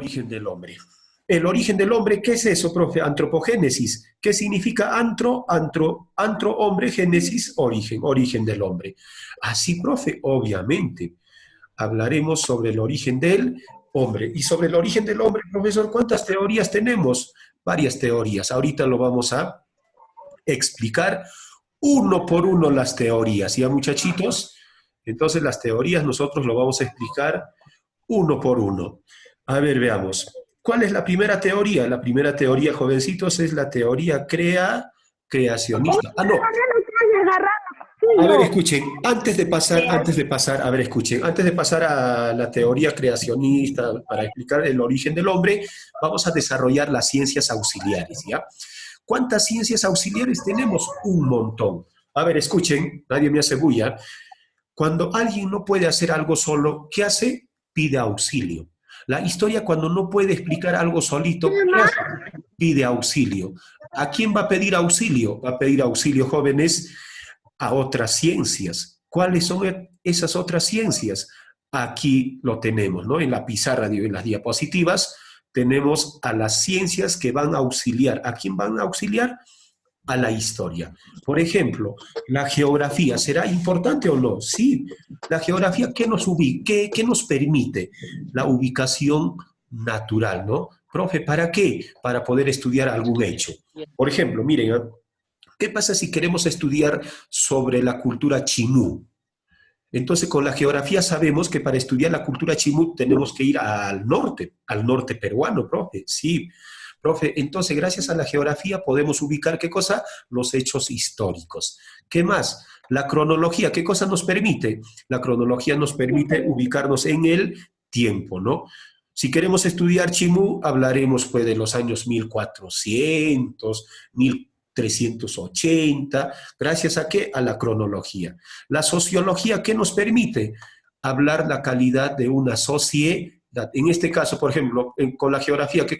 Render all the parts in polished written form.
Origen del hombre. El origen del hombre, ¿qué es eso, profe? Antropogénesis. ¿Qué significa hombre, génesis, origen, origen del hombre? Así, profe, obviamente. Hablaremos sobre el origen del hombre. Y sobre el origen del hombre, profesor, ¿cuántas teorías tenemos? Varias teorías. Ahorita lo vamos a explicar uno por uno las teorías. ¿Ya, muchachitos? Entonces, las teorías nosotros lo vamos a explicar uno por uno. A ver, veamos. ¿Cuál es la primera teoría? La primera teoría, jovencitos, es la teoría creacionista. Ah, no. A ver, escuchen, a ver, escuchen, antes de pasar a la teoría creacionista para explicar el origen del hombre, vamos a desarrollar las ciencias auxiliares, ¿ya? ¿Cuántas ciencias auxiliares tenemos? Un montón. A ver, escuchen, nadie me hace bulla. Cuando alguien no puede hacer algo solo, ¿qué hace? Pide auxilio. La historia, cuando no puede explicar algo solito, ¿qué hace? Pide auxilio. ¿A quién va a pedir auxilio? Va a pedir auxilio, jóvenes, a otras ciencias. ¿Cuáles son esas otras ciencias? Aquí lo tenemos, ¿no? En la pizarra, en las diapositivas, tenemos a las ciencias que van a auxiliar. ¿A quién van a auxiliar? A la historia. Por ejemplo, la geografía, ¿será importante o no? Sí. La geografía, ¿qué nos permite? La ubicación natural, ¿no? Profe, ¿para qué? Para poder estudiar algún hecho. Por ejemplo, miren, ¿qué pasa si queremos estudiar sobre la cultura chimú? Entonces, con la geografía sabemos que para estudiar la cultura chimú tenemos que ir al norte peruano, profe. Sí, profe, entonces gracias a la geografía podemos ubicar, ¿qué cosa? Los hechos históricos. ¿Qué más? La cronología, ¿qué cosa nos permite? La cronología nos permite ubicarnos en el tiempo, ¿no? Si queremos estudiar chimú, hablaremos pues de los años 1400, 1380, ¿gracias a qué? A la cronología. La sociología, ¿qué nos permite? Hablar la calidad de una sociedad. En este caso, por ejemplo, con la geografía, ¿qué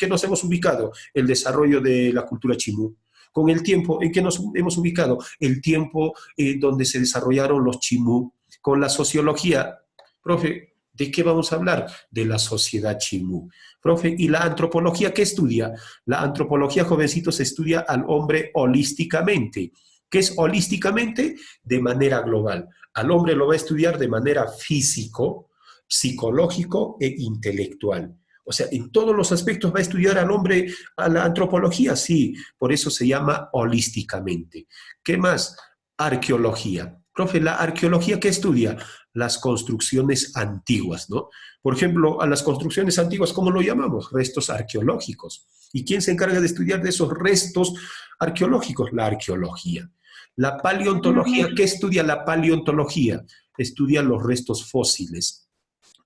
nos hemos ubicado? El desarrollo de la cultura chimú. Con el tiempo, ¿en qué nos hemos ubicado? El tiempo donde se desarrollaron los chimú. Con la sociología, profe, ¿de qué vamos a hablar? De la sociedad chimú. Profe, ¿y la antropología qué estudia? La antropología, jovencitos, estudia al hombre holísticamente. ¿Qué es holísticamente? De manera global. Al hombre lo va a estudiar de manera físico, psicológico e intelectual. O sea, en todos los aspectos va a estudiar al hombre, a la antropología, sí, por eso se llama holísticamente. ¿Qué más? Arqueología. Profe, ¿la arqueología qué estudia? Las construcciones antiguas, ¿no? Por ejemplo, a las construcciones antiguas, ¿cómo lo llamamos? Restos arqueológicos. ¿Y quién se encarga de estudiar de esos restos arqueológicos? La arqueología. La paleontología, ¿qué estudia la paleontología? Estudia los restos fósiles.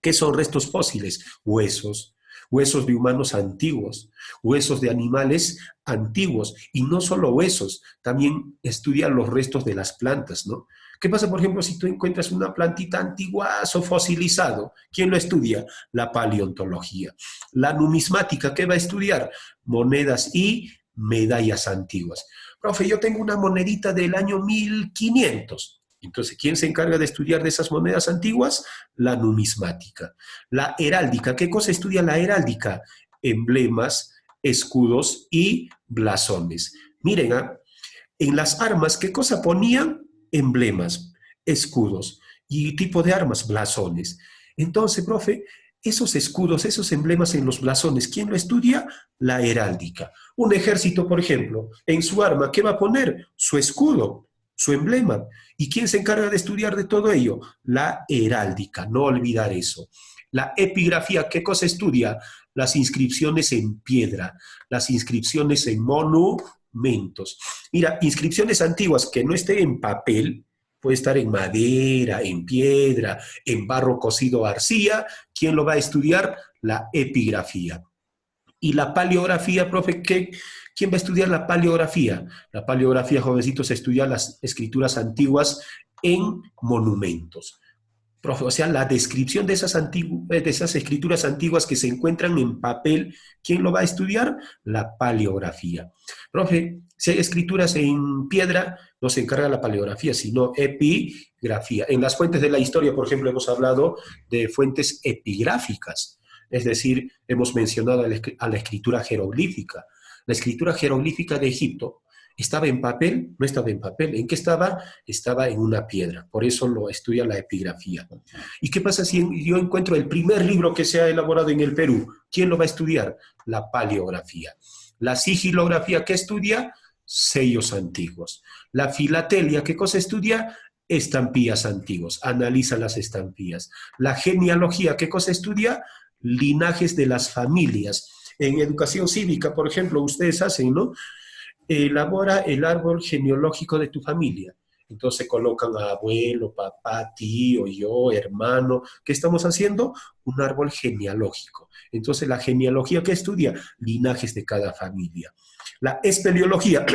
¿Qué son restos fósiles? Huesos, huesos de humanos antiguos, huesos de animales antiguos, y no solo huesos, también estudia los restos de las plantas, ¿no? ¿Qué pasa, por ejemplo, si tú encuentras una plantita antiguazo fosilizado? ¿Quién lo estudia? La paleontología. La numismática, ¿qué va a estudiar? Monedas y medallas antiguas. Profe, yo tengo una monedita del año 1500. Entonces, ¿quién se encarga de estudiar de esas monedas antiguas? La numismática. La heráldica, ¿qué cosa estudia la heráldica? Emblemas, escudos y blasones. Miren, en las armas, ¿qué cosa ponían? Emblemas, escudos y tipo de armas, blasones. Entonces, profe, esos escudos, esos emblemas en los blasones, ¿quién lo estudia? La heráldica. Un ejército, por ejemplo, en su arma, ¿qué va a poner? Su escudo, su emblema. ¿Y quién se encarga de estudiar de todo ello? La heráldica, no olvidar eso. La epigrafía, ¿qué cosa estudia? Las inscripciones en piedra, las inscripciones en monumentos. Mira, inscripciones antiguas que no estén en papel, puede estar en madera, en piedra, en barro cocido arcilla. ¿Quién lo va a estudiar? La epigrafía. Y la paleografía, profe, ¿quién va a estudiar la paleografía? La paleografía, jovencitos, estudia las escrituras antiguas en monumentos. Profe, o sea, la descripción de esas escrituras antiguas que se encuentran en papel, ¿quién lo va a estudiar? La paleografía. Profe, si hay escrituras en piedra, no se encarga la paleografía, sino epigrafía. En las fuentes de la historia, por ejemplo, hemos hablado de fuentes epigráficas. Es decir, hemos mencionado a la escritura jeroglífica. La escritura jeroglífica de Egipto estaba en papel, no estaba en papel. ¿En qué estaba? Estaba en una piedra. Por eso lo estudia la epigrafía. ¿Y qué pasa si yo encuentro el primer libro que se ha elaborado en el Perú? ¿Quién lo va a estudiar? La paleografía. La sigilografía, ¿qué estudia? Sellos antiguos. La filatelia, ¿qué cosa estudia? Estampillas antiguos. Analiza las estampillas. La genealogía, ¿qué cosa estudia? Linajes de las familias. En educación cívica, por ejemplo, ustedes hacen, ¿no? Elabora el árbol genealógico de tu familia. Entonces colocan a abuelo, papá, tío, yo, hermano. ¿Qué estamos haciendo? Un árbol genealógico. Entonces la genealogía que estudia, linajes de cada familia. La espeleología.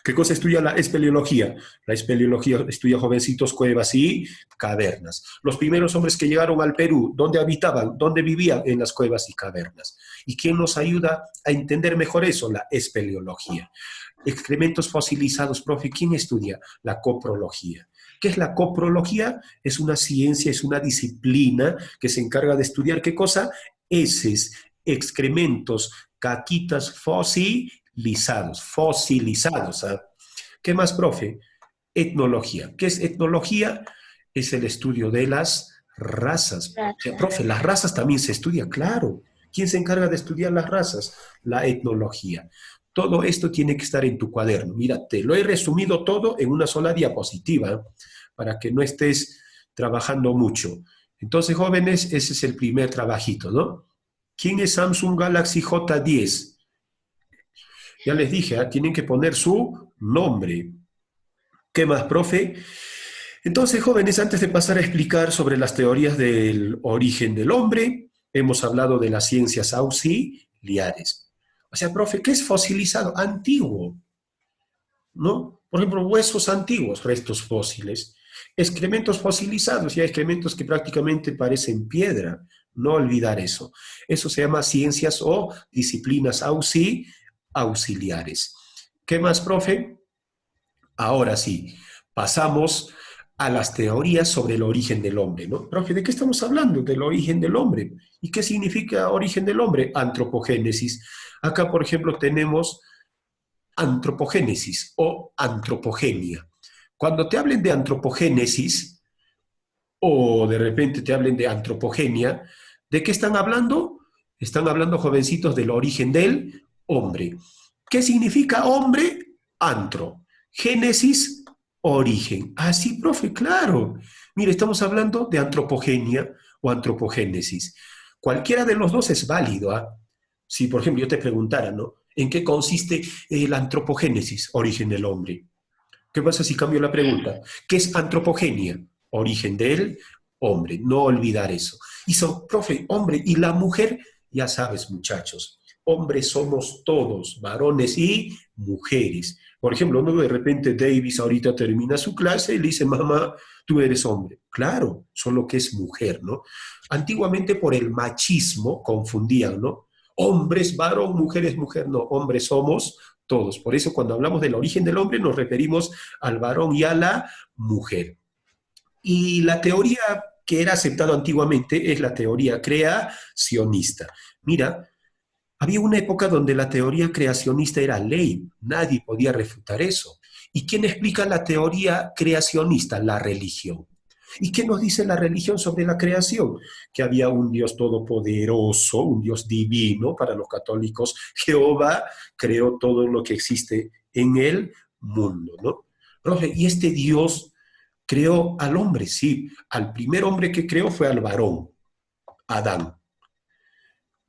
¿Qué cosa estudia la espeleología? La espeleología estudia jovencitos, cuevas y cavernas. Los primeros hombres que llegaron al Perú, ¿dónde habitaban? ¿Dónde vivían? En las cuevas y cavernas. ¿Y quién nos ayuda a entender mejor eso? La espeleología. Excrementos fosilizados, profe, ¿quién estudia? La coprología. ¿Qué es la coprología? Es una ciencia, es una disciplina que se encarga de estudiar, ¿qué cosa? Heces, excrementos, caquitas fosilizados. ¿Ah? ¿Qué más, profe? Etnología. ¿Qué es etnología? Es el estudio de las razas. O sea, profe, las razas también se estudian, claro. ¿Quién se encarga de estudiar las razas? La etnología. Todo esto tiene que estar en tu cuaderno. Mira, te lo he resumido todo en una sola diapositiva para que no estés trabajando mucho. Entonces, jóvenes, ese es el primer trabajito, ¿no? ¿Quién es Samsung Galaxy J10? Ya les dije, ¿eh? Tienen que poner su nombre. ¿Qué más, profe? Entonces, jóvenes, antes de pasar a explicar sobre las teorías del origen del hombre, hemos hablado de las ciencias auxiliares. O sea, profe, ¿qué es fosilizado? Antiguo, ¿no? Por ejemplo, huesos antiguos, restos fósiles. Excrementos fosilizados, ya excrementos que prácticamente parecen piedra. No olvidar eso. Eso se llama ciencias o disciplinas auxiliares. ¿Qué más, profe? Ahora sí, pasamos a las teorías sobre el origen del hombre, ¿no? Profe, ¿de qué estamos hablando? Del origen del hombre. ¿Y qué significa origen del hombre? Antropogénesis. Acá, por ejemplo, tenemos antropogénesis o antropogenia. Cuando te hablen de antropogénesis o de repente te hablen de antropogenia, ¿de qué están hablando? Están hablando, jovencitos, del origen del hombre. ¿Qué significa hombre? Antro. Génesis, origen. Ah, sí, profe, claro. Mire, estamos hablando de antropogenia o antropogénesis. Cualquiera de los dos es válido. ¿Ah? Si, por ejemplo, yo te preguntara, ¿no? ¿En qué consiste la antropogénesis, origen del hombre? ¿Qué pasa si cambio la pregunta? ¿Qué es antropogenia? Origen del hombre. No olvidar eso. Y son, profe, hombre y la mujer, ya sabes, muchachos, hombres somos todos, varones y mujeres. Por ejemplo, ¿no? De repente Davis ahorita termina su clase y le dice, mamá, tú eres hombre. Claro, solo que es mujer, ¿no? Antiguamente por el machismo confundían, ¿no? Hombres, varón, mujeres, mujer, no, hombres somos todos. Por eso cuando hablamos del origen del hombre nos referimos al varón y a la mujer. Y la teoría que era aceptada antiguamente es la teoría creacionista. Mira, había una época donde la teoría creacionista era ley, nadie podía refutar eso. ¿Y quién explica la teoría creacionista? La religión. ¿Y qué nos dice la religión sobre la creación? Que había un Dios todopoderoso, un Dios divino para los católicos. Jehová creó todo lo que existe en el mundo, ¿no? Profe, ¿y este Dios creó al hombre? Sí, al primer hombre que creó fue al varón, Adán,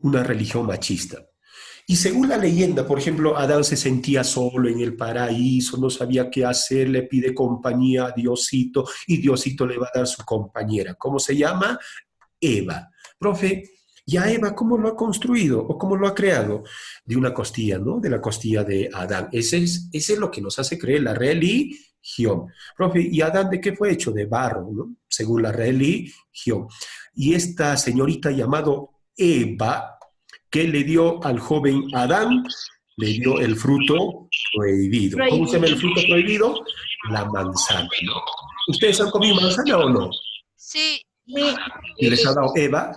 una religión machista. Y según la leyenda, por ejemplo, Adán se sentía solo en el paraíso, no sabía qué hacer, le pide compañía a Diosito y Diosito le va a dar su compañera. ¿Cómo se llama? Eva. Profe, ¿y a Eva cómo lo ha construido o cómo lo ha creado? De una costilla, ¿no? De la costilla de Adán. Ese es lo que nos hace creer la religión. Profe, ¿y Adán de qué fue hecho? De barro, ¿no? Según la religión. Y esta señorita llamado Eva, ¿qué le dio al joven Adán? Le dio el fruto prohibido. ¿Cómo se llama el fruto prohibido? La manzana, ¿no? ¿Ustedes han comido manzana o no? Sí. ¿Y les ha dado Eva?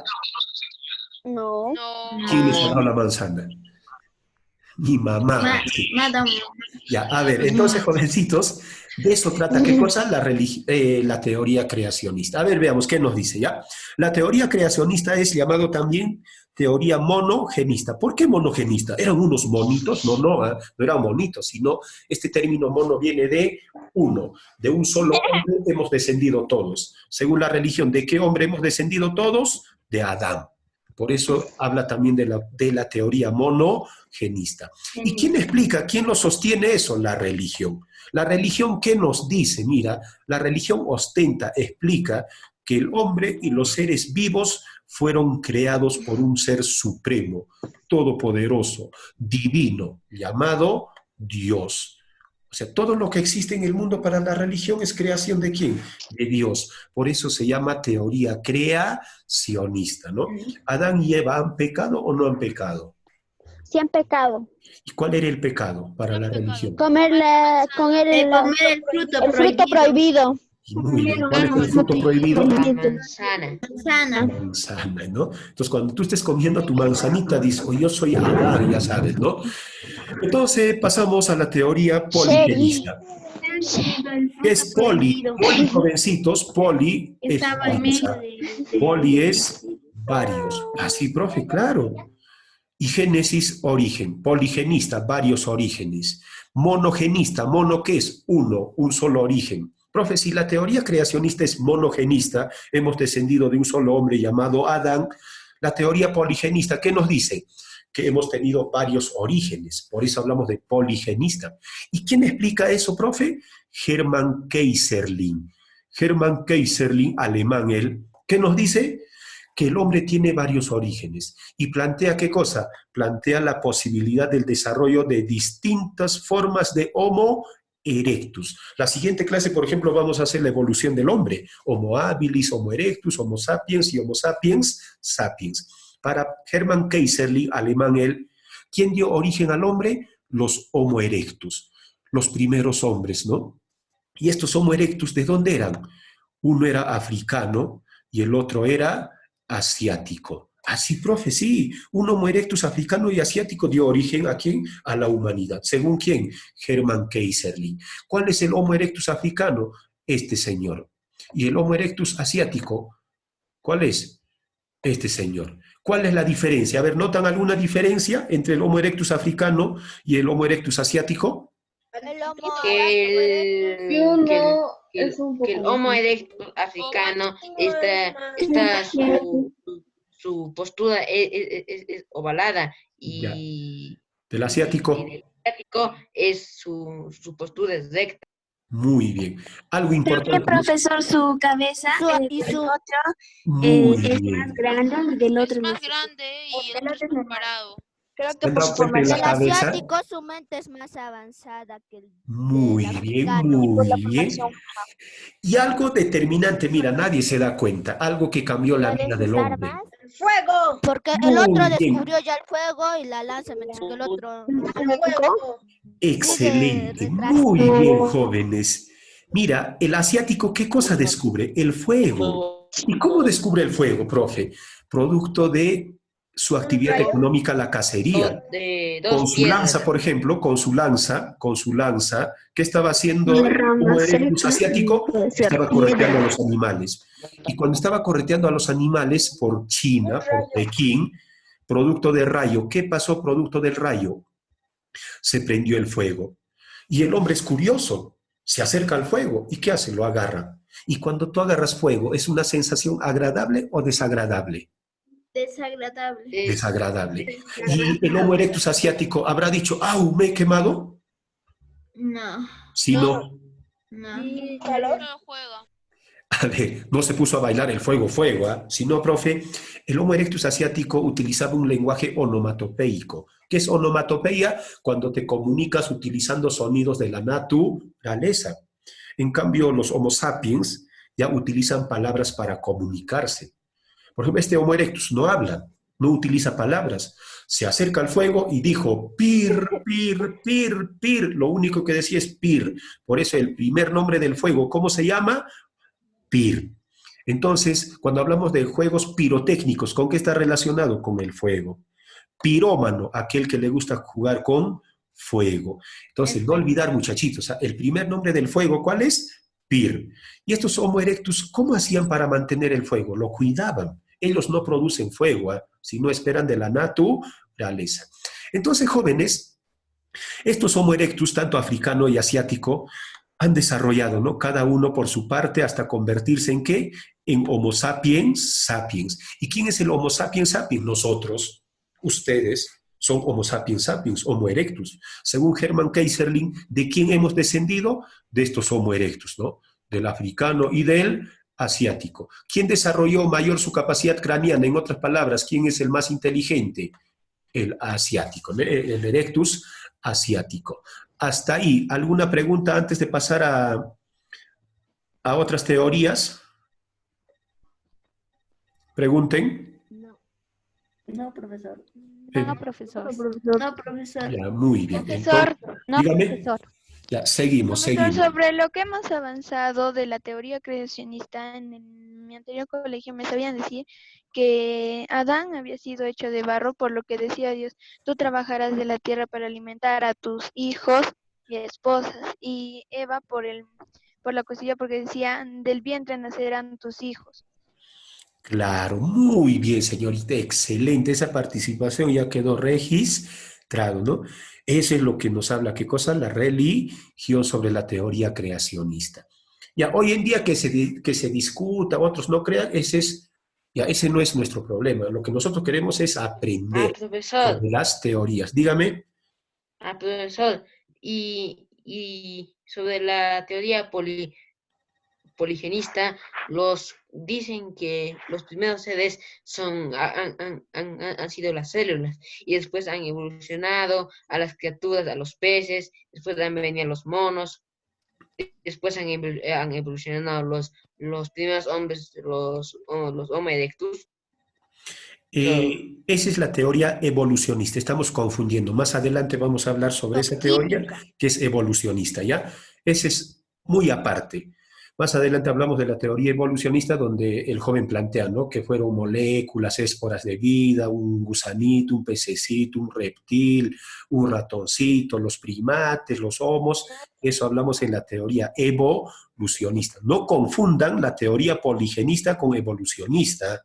No. ¿Quién les ha dado la manzana? Mi mamá. Sí. Madam. Ya, a ver, entonces, jovencitos, de eso trata, ¿qué cosa? La teoría creacionista. A ver, veamos qué nos dice, ¿ya? La teoría creacionista es llamado también teoría monogenista. ¿Por qué monogenista? ¿Eran unos monitos? No, no, no eran monitos, sino este término mono viene de uno, de un solo hombre hemos descendido todos. Según la religión, ¿de qué hombre hemos descendido todos? De Adán. Por eso habla también de la teoría monogenista. ¿Y quién explica, quién lo sostiene eso? La religión. La religión, ¿qué nos dice? Mira, la religión ostenta, explica que el hombre y los seres vivos fueron creados por un ser supremo, todopoderoso, divino, llamado Dios. O sea, todo lo que existe en el mundo para la religión es creación ¿de quién? De Dios. Por eso se llama teoría creacionista, ¿no? ¿Adán y Eva han pecado o no han pecado? Sí han pecado. ¿Y cuál era el pecado para la religión? Comer El fruto el fruto prohibido. Muy bien. ¿Cuál es el fruto prohibido? Manzana. La manzana, ¿no? Entonces, cuando tú estés comiendo tu manzanita, dices, oh, yo soy Adán, ya sabes, ¿no? Entonces, pasamos a la teoría poligenista. ¿Qué es poli? Poli, jovencitos, poli es varios. Poli es varios. Así, profe, claro. Y génesis, origen. Poligenista, varios orígenes. Monogenista, mono, ¿qué es? Uno, un solo origen. Profe, si la teoría creacionista es monogenista, hemos descendido de un solo hombre llamado Adán, la teoría poligenista, ¿qué nos dice? Que hemos tenido varios orígenes, por eso hablamos de poligenista. ¿Y quién explica eso, profe? Hermann Keyserling. Hermann Keyserling, alemán él, ¿qué nos dice? Que el hombre tiene varios orígenes y plantea ¿qué cosa? Plantea la posibilidad del desarrollo de distintas formas de Homo erectus. La siguiente clase, por ejemplo, vamos a hacer la evolución del hombre. Homo habilis, Homo erectus, Homo sapiens y Homo sapiens sapiens. Para Hermann Keyserling, alemán él, ¿quién dio origen al hombre? Los Homo erectus, los primeros hombres, ¿no? Y estos Homo erectus, ¿de dónde eran? Uno era africano y el otro era asiático. Así, profe, sí, un Homo erectus africano y asiático dio origen ¿a quién? A la humanidad. ¿Según quién? Hermann Keyserling. ¿Cuál es el Homo erectus africano? Este señor. ¿Y el Homo erectus asiático? ¿Cuál es? Este señor. ¿Cuál es la diferencia? A ver, ¿notan alguna diferencia entre el Homo erectus africano y el Homo erectus asiático? Que el Homo erectus africano su postura es ovalada Ya. y ¿Del asiático? el asiático es su postura es recta. Muy bien. Algo importante. También, profesor, su cabeza y su otro Muy es bien. más grande y del otro Es no. más grande y el otro es más parado. Creo ¿Se han dado cuenta en la cabeza? asiático su mente es más avanzada que el Muy del bien, africano. muy bien. Y algo determinante, mira, nadie se da cuenta, algo que cambió la vida del hombre. ¡Fuego! Porque el Muy otro bien. descubrió ya el fuego y la lanza, mientras que el otro... Excelente, Sigue retraso. muy bien, jóvenes. Mira, el asiático, ¿qué cosa descubre? El fuego. ¿Y cómo descubre el fuego, profe? Producto de su actividad económica, la cacería. De Con dos su piedras. lanza, por ejemplo, con su lanza, ¿qué estaba haciendo el Homo erectus asiático? Estaba correteando a los animales. Y cuando estaba correteando a los animales por China, por Pekín, producto del rayo, ¿qué pasó producto del rayo? Se prendió el fuego. Y el hombre es curioso, se acerca al fuego. ¿Y qué hace? Lo agarra. Y cuando tú agarras fuego, ¿es una sensación agradable o desagradable? Desagradable. Desagradable. ¿Y el Homo erectus asiático habrá dicho, ¡au, me he quemado? No. Si no, No. Solo juega. a ver, no se puso a bailar el fuego, fuego, ¿eh? Sino, profe, el Homo erectus asiático utilizaba un lenguaje onomatopeico. ¿Qué es onomatopeia? Cuando te comunicas utilizando sonidos de la naturaleza. En cambio, los Homo sapiens ya utilizan palabras para comunicarse. Por ejemplo, este Homo erectus no habla, no utiliza palabras. Se acerca al fuego y dijo, pir, pir, pir, pir. Lo único que decía es pir. Por eso el primer nombre del fuego, ¿cómo se llama? Pir. Entonces, cuando hablamos de juegos pirotécnicos, ¿con qué está relacionado? Con el fuego. Pirómano, aquel que le gusta jugar con fuego. Entonces, no olvidar, muchachitos, el primer nombre del fuego, ¿cuál es? Pir. Y estos Homo erectus, ¿cómo hacían para mantener el fuego? Lo cuidaban. Ellos no producen fuego, sino esperan de la naturaleza. Entonces, jóvenes, estos Homo erectus, tanto africano y asiático, han desarrollado, ¿no? Cada uno por su parte hasta convertirse ¿en qué? En Homo sapiens sapiens. ¿Y quién es el Homo sapiens sapiens? Nosotros, ustedes, son Homo sapiens sapiens, Homo erectus. Según Hermann Keyserling, ¿de quién hemos descendido? De estos Homo erectus, ¿no? Del africano y del asiático. ¿Quién desarrolló mayor su capacidad craneana? En otras palabras, ¿quién es el más inteligente? El asiático, el erectus asiático. Hasta ahí, ¿alguna pregunta antes de pasar a otras teorías? Pregunten. No, profesor. No, profesor. No, profesor. Ya, muy bien. Profesor, Entonces, no, dígame. profesor. Ya, seguimos, Profesor, seguimos. sobre lo que hemos avanzado de la teoría creacionista, mi anterior colegio me sabían decir que Adán había sido hecho de barro, por lo que decía Dios, tú trabajarás de la tierra para alimentar a tus hijos y esposas, y Eva por la costilla, porque decía, del vientre nacerán tus hijos. Claro, muy bien, señorita, excelente. Esa participación ya quedó registrado, ¿no? Eso es lo que nos habla, ¿qué cosa? La religión sobre la teoría creacionista. Ya, hoy en día que se discuta, otros no crean, ese no es nuestro problema. Lo que nosotros queremos es aprender Profesor, sobre las teorías. Dígame. profesor, y sobre la teoría poligenista, dicen que los primeros seres han sido las células y después han evolucionado a las criaturas, a los peces, después han venido los monos, después han evolucionado los primeros hombres, los Homo erectus. Esa es la teoría evolucionista, estamos confundiendo. Más adelante vamos a hablar sobre esa teoría que es evolucionista, ¿ya? Ese es muy aparte. Más adelante hablamos de la teoría evolucionista donde el joven plantea, ¿no? Que fueron moléculas, esporas de vida, un gusanito, un pececito, un reptil, un ratoncito, los primates, los homos. Eso hablamos en la teoría evolucionista. No confundan la teoría poligenista con evolucionista.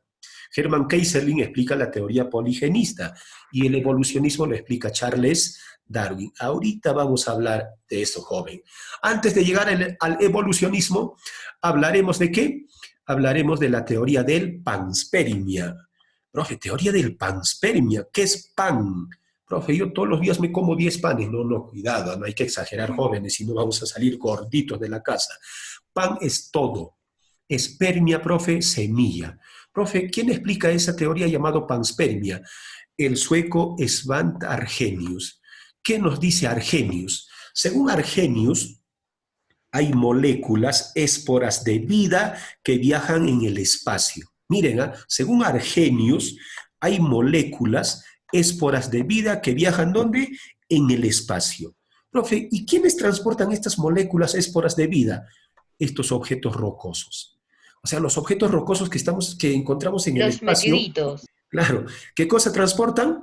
Hermann Keyserling explica la teoría poligenista y el evolucionismo lo explica Charles Darwin. Ahorita vamos a hablar de eso, joven. Antes de llegar al evolucionismo, ¿hablaremos de qué? Hablaremos de la teoría del panspermia. Profe, teoría del panspermia. ¿Qué es pan? Profe, yo todos los días me como 10 panes. No, cuidado, no hay que exagerar, jóvenes, si no vamos a salir gorditos de la casa. Pan es todo. Espermia, profe, semilla. Profe, ¿quién explica esa teoría llamada panspermia? El sueco Svante Arrhenius. ¿Qué nos dice Arrhenius? Según Arrhenius, hay moléculas, esporas de vida que viajan en el espacio. Miren, según Arrhenius, hay moléculas, esporas de vida que viajan ¿dónde? En el espacio. Profe, ¿y quiénes transportan estas moléculas, esporas de vida? Estos objetos rocosos. O sea, los objetos rocosos que encontramos en el espacio. Los meteoritos. Claro. ¿Qué cosa transportan?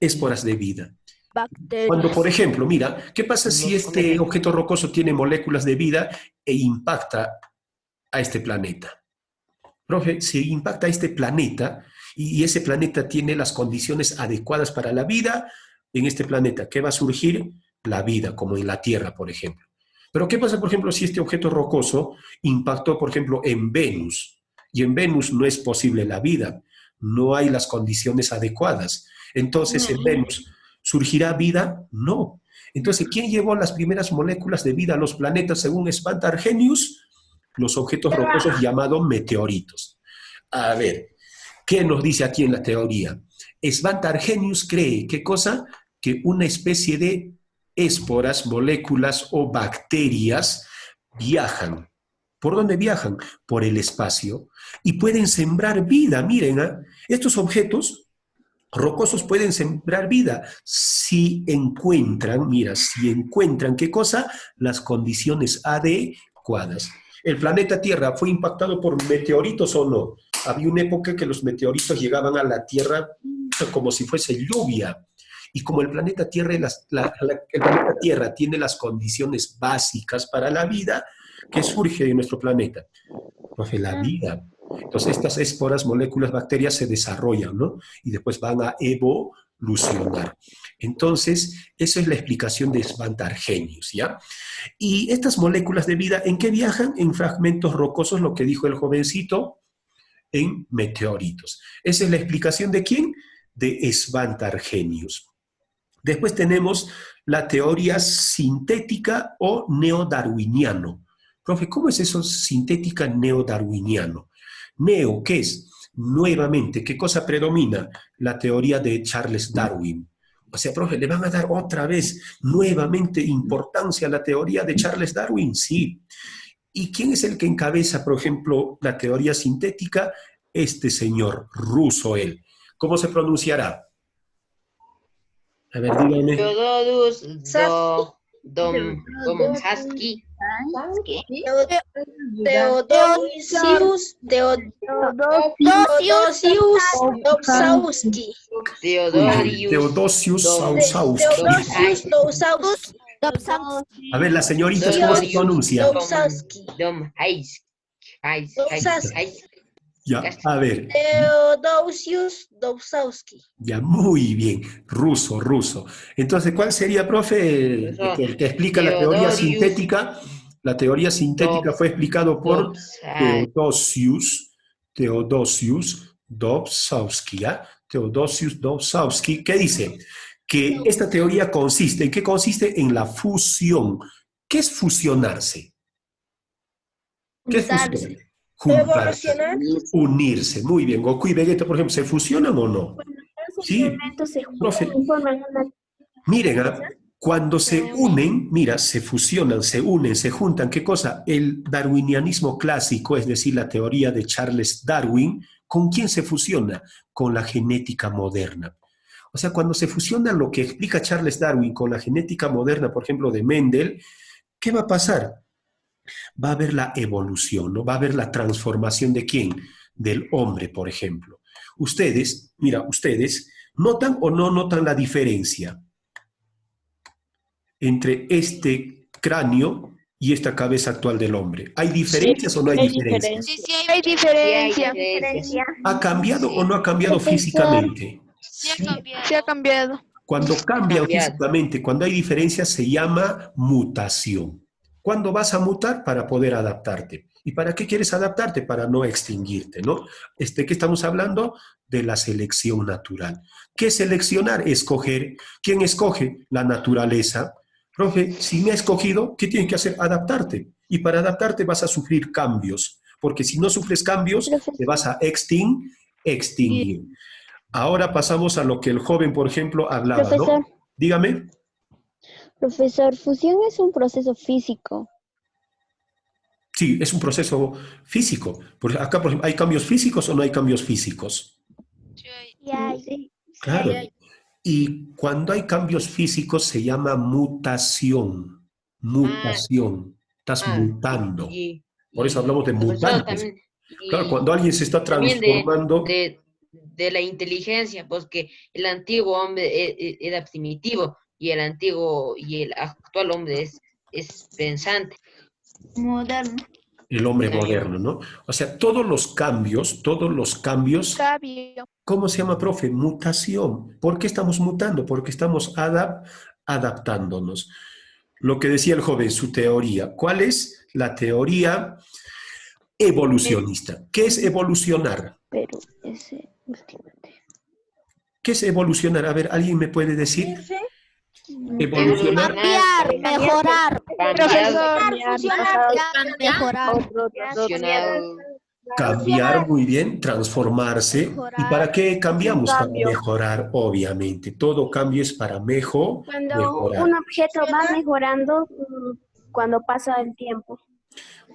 Esporas de vida. Bacterias. Cuando, por ejemplo, mira, ¿qué pasa si este objeto rocoso tiene moléculas de vida e impacta a este planeta? Profe, si impacta a este planeta y ese planeta tiene las condiciones adecuadas para la vida, en este planeta, ¿qué va a surgir? La vida, como en la Tierra, por ejemplo. Pero ¿qué pasa, por ejemplo, si este objeto rocoso impactó, por ejemplo, en Venus? Y en Venus no es posible la vida, no hay las condiciones adecuadas. Entonces, en Venus, ¿surgirá vida? No. Entonces, ¿quién llevó las primeras moléculas de vida a los planetas según Svante Arrhenius? Los objetos rocosos llamados meteoritos. A ver, ¿qué nos dice aquí en la teoría? Svante Arrhenius cree, ¿qué cosa? Que una especie de esporas, moléculas o bacterias viajan. ¿Por dónde viajan? Por el espacio. Y pueden sembrar vida. Miren, estos objetos rocosos pueden sembrar vida si encuentran, mira, si encuentran, ¿qué cosa? Las condiciones adecuadas. ¿El planeta Tierra fue impactado por meteoritos o no? Había una época que los meteoritos llegaban a la Tierra como si fuese lluvia. Y como el planeta Tierra, el planeta Tierra tiene las condiciones básicas para la vida, ¿qué surge de nuestro planeta? Profe, la vida. Entonces estas esporas, moléculas, bacterias se desarrollan, ¿no? Y después van a evolucionar. Entonces, eso es la explicación de Svante Arrhenius, ¿ya? Y estas moléculas de vida, ¿en qué viajan? En fragmentos rocosos, lo que dijo el jovencito, en meteoritos. Esa es la explicación de ¿quién? De Svante Arrhenius. Después tenemos la teoría sintética o neodarwiniano. Profe, ¿cómo es eso sintética neodarwiniano? Neo, ¿qué es? Nuevamente, ¿qué cosa predomina? La teoría de Charles Darwin. O sea, profe, ¿le van a dar otra vez nuevamente importancia a la teoría de Charles Darwin? Sí. ¿Y quién es el que encabeza, por ejemplo, la teoría sintética? Este señor, ruso él. ¿Cómo se pronunciará? A ver, dígame. Teodorus Dombrowski. Teodosius Dobzhansky. Teodosius Sausawski. A ver, las señoritas, ¿cómo se pronuncia? Ya, a ver. Teodosius Dobzhansky. Ya, muy bien. Ruso, ruso. Entonces, ¿cuál sería, profe, el que explica la teoría sintética? La teoría sintética fue explicado por Teodosius Dobzhansky, ¿ya? Teodosius Dobzhansky, ¿qué dice? Que esta teoría consiste, ¿en qué consiste? En la fusión. ¿Qué es fusionarse? ¿Qué es fusionar? Juntarse, unirse. Muy bien. Goku y Vegeta, por ejemplo, ¿se fusionan o no? Sí, profe. Miren, cuando se unen, mira, se fusionan, se unen, se juntan. ¿Qué cosa? El darwinianismo clásico, es decir, la teoría de Charles Darwin, ¿con quién se fusiona? Con la genética moderna. O sea, cuando se fusiona lo que explica Charles Darwin con la genética moderna, por ejemplo, de Mendel, ¿qué va a pasar? Va a haber la evolución, ¿no? Va a haber la transformación ¿de quién? Del hombre, por ejemplo. Ustedes, mira, ustedes, ¿notan o no notan la diferencia entre este cráneo y esta cabeza actual del hombre? ¿Hay diferencias o no hay diferencias? Sí, Hay diferencia. ¿Ha cambiado o no ha cambiado físicamente? sí ha cambiado. Se ha cambiado. Cuando cambian físicamente, cuando hay diferencias, se llama mutación. ¿Cuándo vas a mutar? Para poder adaptarte. ¿Y para qué quieres adaptarte? Para no extinguirte, ¿no? ¿Qué estamos hablando? De la selección natural. ¿Qué es seleccionar? Escoger. ¿Quién escoge? La naturaleza. Profe, si me ha escogido, ¿qué tienes que hacer? Adaptarte. Y para adaptarte vas a sufrir cambios. Porque si no sufres cambios, te vas a extinguir. Ahora pasamos a lo que el joven, por ejemplo, hablaba, Profesor. ¿no? Dígame. Profesor, fusión es un proceso físico. Sí, es un proceso físico. Porque acá, por ejemplo, ¿hay cambios físicos o no hay cambios físicos? Sí, Claro. Y cuando hay cambios físicos se llama mutación. Mutación. Estás mutando. Por eso hablamos de mutantes. Claro, cuando alguien se está transformando... De la inteligencia, pues que el antiguo hombre era primitivo y el actual hombre es pensante. Moderno. El hombre moderno, ¿no? O sea, todos los cambios, Cambio. ¿cómo se llama, profe? Mutación. ¿Por qué estamos mutando? Porque estamos adaptándonos. Lo que decía el joven, su teoría. ¿Cuál es? La teoría evolucionista. ¿Qué es evolucionar? Pero ese últimamente. ¿Qué es evolucionar? A ver, ¿alguien me puede decir? Evolucionar. Mejorar. Mejorar. Cambiar, muy bien, transformarse. Mejorar. ¿Y para qué cambiamos? Para mejorar, obviamente. Todo cambio es para Cuando mejorar. un objeto va mejorando cuando pasa el tiempo.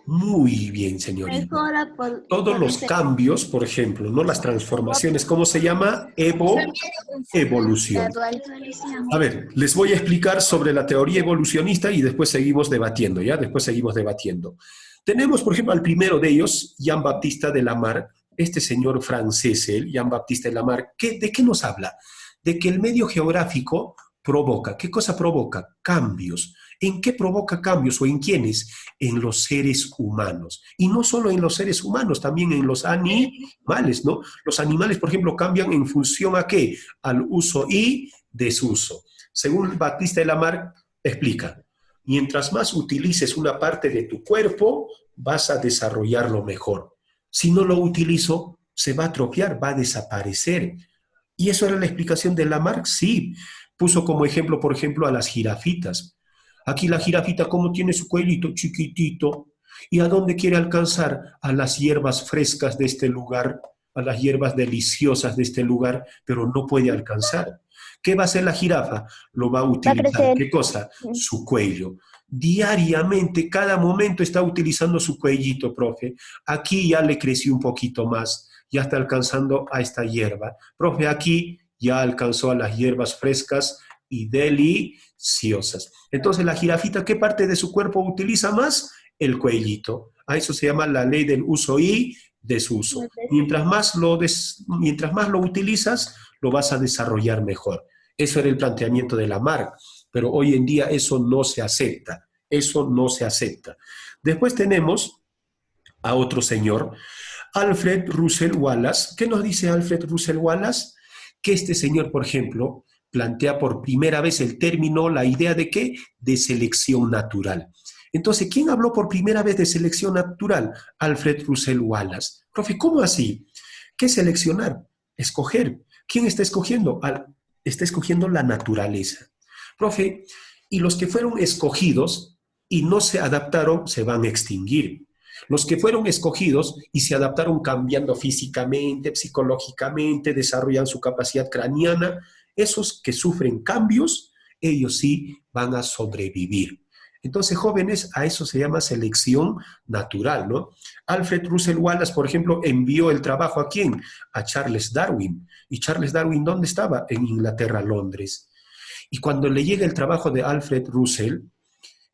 Muy bien, señorita. Mejora por... Todos los cambios, por ejemplo, ¿no? Las transformaciones, ¿cómo se llama? Evolución. A ver, les voy a explicar sobre la teoría evolucionista y después seguimos debatiendo, ¿ya? Después seguimos debatiendo. Tenemos, por ejemplo, al primero de ellos, Jean-Baptiste de Lamarck, este señor francés, Jean-Baptiste de Lamarck, ¿de qué nos habla? De que el medio geográfico provoca. ¿Qué cosa provoca? Cambios. ¿En qué provoca cambios o en quiénes? En los seres humanos. Y no solo en los seres humanos, también en los animales, ¿no? Los animales, por ejemplo, cambian en función ¿a qué? Al uso y desuso. Según Baptiste de Lamarck, explica, mientras más utilices una parte de tu cuerpo, vas a desarrollarlo mejor. Si no lo utilizo, se va a atrofiar, va a desaparecer. ¿Y eso era la explicación de Lamarck? Sí. Puso como ejemplo, por ejemplo, a las jirafitas. Aquí la jirafita, como tiene su cuellito chiquitito, ¿y a dónde quiere alcanzar? A las hierbas frescas de este lugar, a las hierbas deliciosas de este lugar, pero no puede alcanzar. ¿Qué va a hacer la jirafa? Lo va a utilizar. ¿Qué cosa? Su cuello. Diariamente, cada momento está utilizando su cuellito, profe. Aquí ya le creció un poquito más, ya está alcanzando a esta hierba. Profe, aquí ya alcanzó a las hierbas frescas y deliciosas. Entonces, la jirafita, ¿qué parte de su cuerpo utiliza más? El cuellito. A eso se llama la ley del uso y desuso. Mientras más lo utilizas, lo vas a desarrollar mejor. Eso era el planteamiento de Lamarck, pero hoy en día eso no se acepta. Eso no se acepta. Después tenemos a otro señor, Alfred Russel Wallace. ¿Qué nos dice Alfred Russel Wallace? Que este señor, por ejemplo, plantea por primera vez el término, la idea de ¿qué? De selección natural. Entonces, ¿quién habló por primera vez de selección natural? Alfred Russel Wallace. Profe, ¿cómo así? ¿Qué es seleccionar? Escoger. ¿Quién está escogiendo? Está escogiendo la naturaleza. Profe, y los que fueron escogidos y no se adaptaron, se van a extinguir. Los que fueron escogidos y se adaptaron cambiando físicamente, psicológicamente, desarrollan su capacidad craneana, esos que sufren cambios, ellos sí van a sobrevivir. Entonces, jóvenes, a eso se llama selección natural, ¿no? Alfred Russel Wallace, por ejemplo, envió el trabajo ¿a quién? A Charles Darwin. ¿Y Charles Darwin dónde estaba? En Inglaterra, Londres. Y cuando le llega el trabajo de Alfred Russel,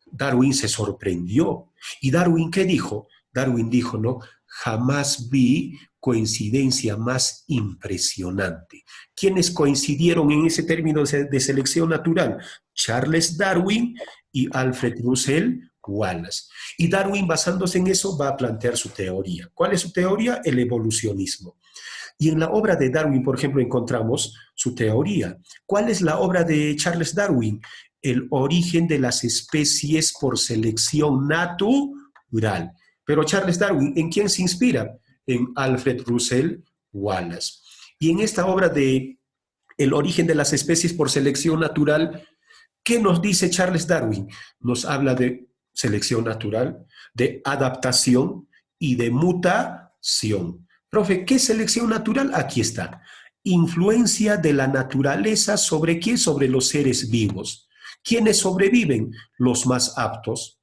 Darwin se sorprendió. ¿Y Darwin qué dijo? Darwin dijo, ¿no? Jamás vi coincidencia más impresionante. ¿Quiénes coincidieron en ese término de selección natural? Charles Darwin y Alfred Russel Wallace. Y Darwin, basándose en eso, va a plantear su teoría. ¿Cuál es su teoría? El evolucionismo. Y en la obra de Darwin, por ejemplo, encontramos su teoría. ¿Cuál es la obra de Charles Darwin? El origen de las especies por selección natural. Pero Charles Darwin, ¿en quién se inspira? En Alfred Russel Wallace. Y en esta obra de El origen de las especies por selección natural, ¿qué nos dice Charles Darwin? Nos habla de selección natural, de adaptación y de mutación. Profe, ¿qué es selección natural? Aquí está. Influencia de la naturaleza ¿sobre qué? Sobre los seres vivos. ¿Quiénes sobreviven? Los más aptos,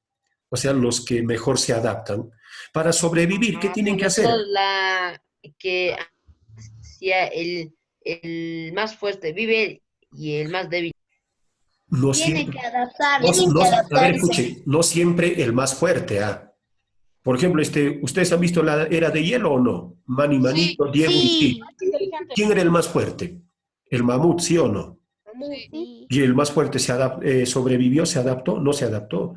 o sea, los que mejor se adaptan. Para sobrevivir, ¿qué tienen que hacer? Que sea el más fuerte vive y el más débil. No Tiene siempre, que adaptar, no, tienen que a ver, adaptarse. escuche, no siempre el más fuerte. Por ejemplo, ¿ustedes han visto la era de hielo o no? Manny, Manito, Diego y Sí. Steve. ¿Quién era el más fuerte? El mamut, ¿sí o no? Sí. Y el más fuerte sobrevivió, se adaptó, no se adaptó.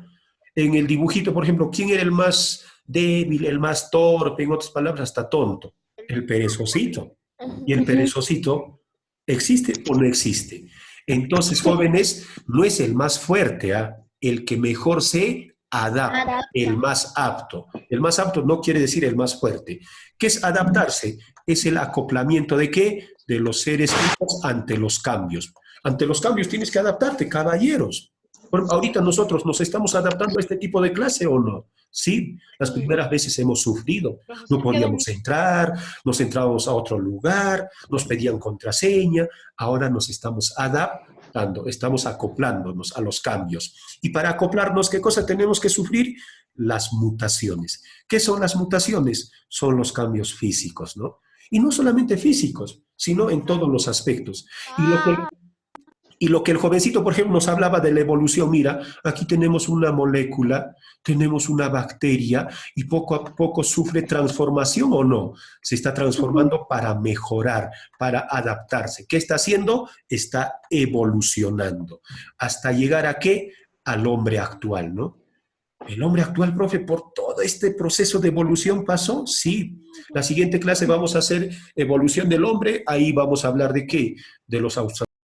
En el dibujito, por ejemplo, ¿quién era el más débil, el más torpe, en otras palabras, hasta tonto? El perezosito. ¿Y el perezosito existe o no existe? Entonces, jóvenes, no es el más fuerte, el que mejor se adapta, el más apto. El más apto no quiere decir el más fuerte. ¿Qué es adaptarse? Es el acoplamiento ¿de qué? De los seres vivos ante los cambios. Ante los cambios tienes que adaptarte, caballeros. Bueno, ahorita nosotros nos estamos adaptando a este tipo de clase ¿o no? Sí, las primeras veces hemos sufrido. No podíamos entrar, nos entrábamos a otro lugar, nos pedían contraseña, ahora nos estamos adaptando, estamos acoplándonos a los cambios. Y para acoplarnos, ¿qué cosa tenemos que sufrir? Las mutaciones. ¿Qué son las mutaciones? Son los cambios físicos, ¿no? Y no solamente físicos, sino en todos los aspectos. Y lo que el jovencito, por ejemplo, nos hablaba de la evolución, mira, aquí tenemos una molécula, tenemos una bacteria y poco a poco sufre transformación o no. Se está transformando para mejorar, para adaptarse. ¿Qué está haciendo? Está evolucionando. ¿Hasta llegar a qué? Al hombre actual, ¿no? El hombre actual, profe, por todo este proceso de evolución pasó, sí. La siguiente clase vamos a hacer evolución del hombre, ahí vamos a hablar de qué, de los